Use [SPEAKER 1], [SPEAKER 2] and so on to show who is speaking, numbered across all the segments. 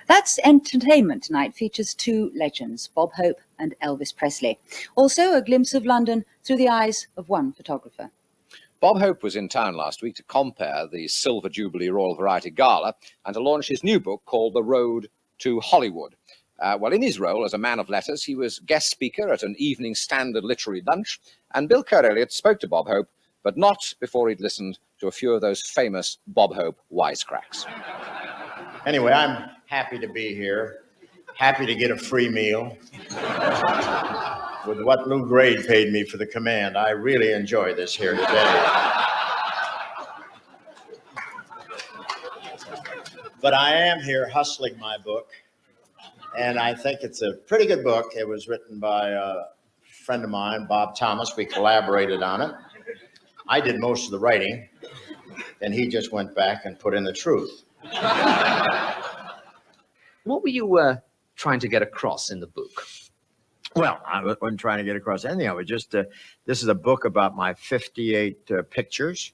[SPEAKER 1] That's Entertainment Tonight features two legends, Bob Hope and Elvis Presley. Also, a glimpse of London through the eyes of one photographer.
[SPEAKER 2] Bob Hope was in town last week to compare the Silver Jubilee Royal Variety Gala and to launch his new book called The Road to Hollywood. Well, in his role as a man of letters, he was guest speaker at an Evening Standard literary lunch, and Bill Kerr spoke to Bob Hope, but not before he'd listened to a few of those famous Bob Hope wisecracks.
[SPEAKER 3] Anyway, I'm happy to be here, happy to get a free meal. With what Lou Grade paid me for the command, I really enjoy this here today. But I am here hustling my book, and I think it's a pretty good book. It was written by a friend of mine, Bob Thomas. We collaborated on it. I did most of the writing, and he just went back and put in the truth.
[SPEAKER 4] What were you trying to get across in the book?
[SPEAKER 3] Well, I wasn't trying to get across anything. I was just, this is a book about my 58 pictures.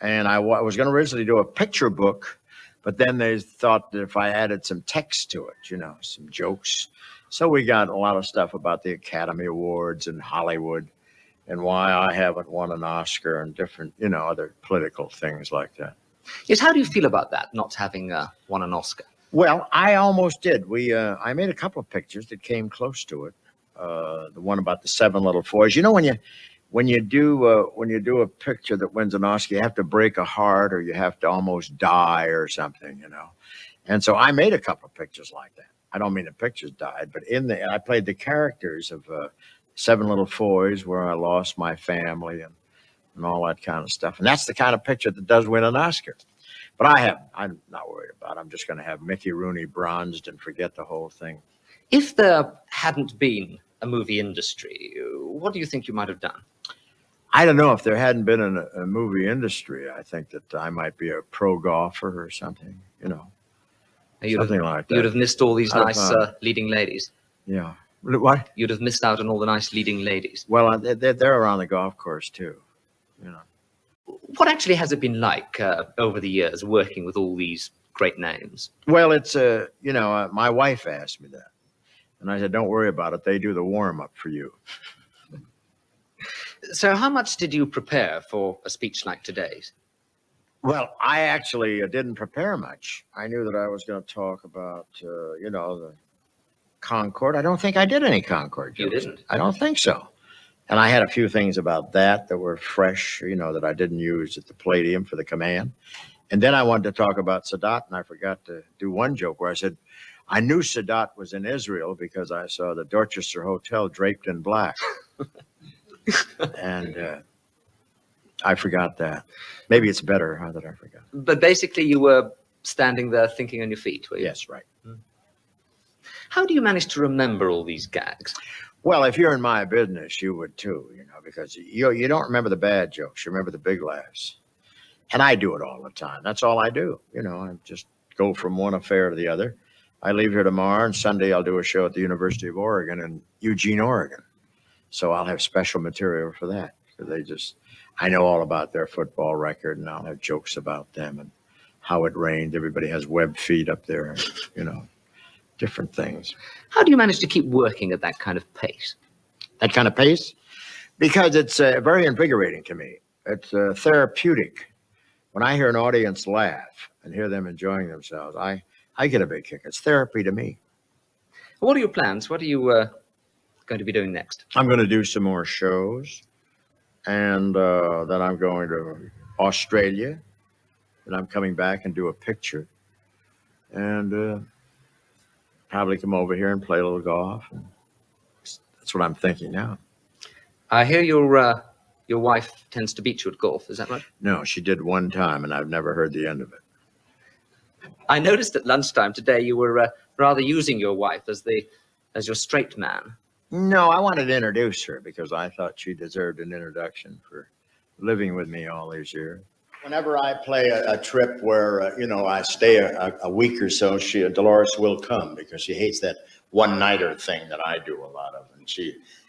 [SPEAKER 3] And I was going to originally do a picture book, but then they thought that if I added some text to it, you know, some jokes. So we got a lot of stuff about the Academy Awards and Hollywood and why I haven't won an Oscar and different, you know, other political things like that.
[SPEAKER 4] Yes, how do you feel about that, not having won an Oscar?
[SPEAKER 3] Well, I almost did. I made a couple of pictures that came close to it. The one about the 7 little boys. You know, when you do a picture that wins an Oscar, you have to break a heart or you have to almost die or something, you know. And so I made a couple of pictures like that. I don't mean the pictures died, but I played the characters of 7 Little Boys where I lost my family and all that kind of stuff. And that's the kind of picture that does win an Oscar. But I'm not worried about it. I'm just going to have Mickey Rooney bronzed and forget the whole thing.
[SPEAKER 4] If there hadn't been a movie industry, what do you think you might have done?
[SPEAKER 3] I don't know. If there hadn't been a movie industry, I think that I might be a pro golfer or something, you know. Something like that.
[SPEAKER 4] You'd have missed all these nice leading ladies.
[SPEAKER 3] Yeah. What?
[SPEAKER 4] You'd have missed out on all the nice leading ladies.
[SPEAKER 3] Well, they're around the golf course too, you know.
[SPEAKER 4] What actually has it been like over the years working with all these great names?
[SPEAKER 3] Well, it's, you know, my wife asked me that. And I said, don't worry about it. They do the warm-up for you.
[SPEAKER 4] So how much did you prepare for a speech like today's?
[SPEAKER 3] Well, I actually didn't prepare much. I knew that I was going to talk about, you know, the Concorde. I don't think I did any Concorde jokes.
[SPEAKER 4] You didn't?
[SPEAKER 3] I don't think so. And I had a few things about that were fresh, you know, that I didn't use at the Palladium for the command. And then I wanted to talk about Sadat, and I forgot to do one joke where I said, I knew Sadat was in Israel because I saw the Dorchester Hotel draped in black. And I forgot that. Maybe it's better that I forgot.
[SPEAKER 4] But basically you were standing there thinking on your feet, were you?
[SPEAKER 3] Yes, right.
[SPEAKER 4] How do you manage to remember all these gags?
[SPEAKER 3] Well, if you're in my business, you would too, you know, because you don't remember the bad jokes. You remember the big laughs. And I do it all the time. That's all I do. You know, I just go from one affair to the other. I leave here tomorrow, and Sunday I'll do a show at the University of Oregon in Eugene, Oregon. So I'll have special material for that. Because I know all about their football record, and I'll have jokes about them and how it rained. Everybody has web feet up there, and, you know, different things.
[SPEAKER 4] How do you manage to keep working at that kind of pace?
[SPEAKER 3] That kind of pace? Because it's very invigorating to me. It's therapeutic. When I hear an audience laugh and hear them enjoying themselves, I get a big kick. It's therapy to me.
[SPEAKER 4] What are your plans? What are you going to be doing next?
[SPEAKER 3] I'm going to do some more shows. And then I'm going to Australia. And I'm coming back and do a picture. And probably come over here and play a little golf. And that's what I'm thinking now.
[SPEAKER 4] I hear your wife tends to beat you at golf. Is that right?
[SPEAKER 3] No, she did one time, and I've never heard the end of it.
[SPEAKER 4] I noticed at lunchtime today you were rather using your wife as your straight man.
[SPEAKER 3] No, I wanted to introduce her because I thought she deserved an introduction for living with me all these years. Whenever I play a trip where, you know, I stay a week or so, Dolores will come because she hates that one-nighter thing that I do a lot of. And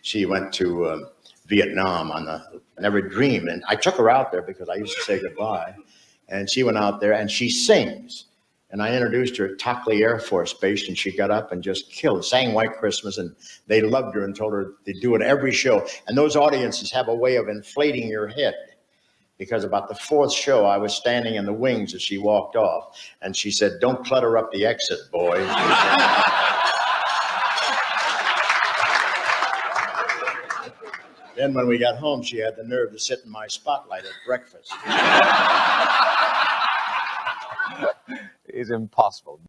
[SPEAKER 3] she went to Vietnam never dreamed. And I took her out there because I used to say goodbye. And she went out there and she sings. And I introduced her at Tockley Air Force Base, and she got up and just killed, sang White Christmas, and they loved her and told her they'd do it every show. And those audiences have a way of inflating your head, because about the fourth show, I was standing in the wings as she walked off, and she said, "Don't clutter up the exit, boys." Then when we got home, she had the nerve to sit in my spotlight at breakfast.
[SPEAKER 2] It's impossible.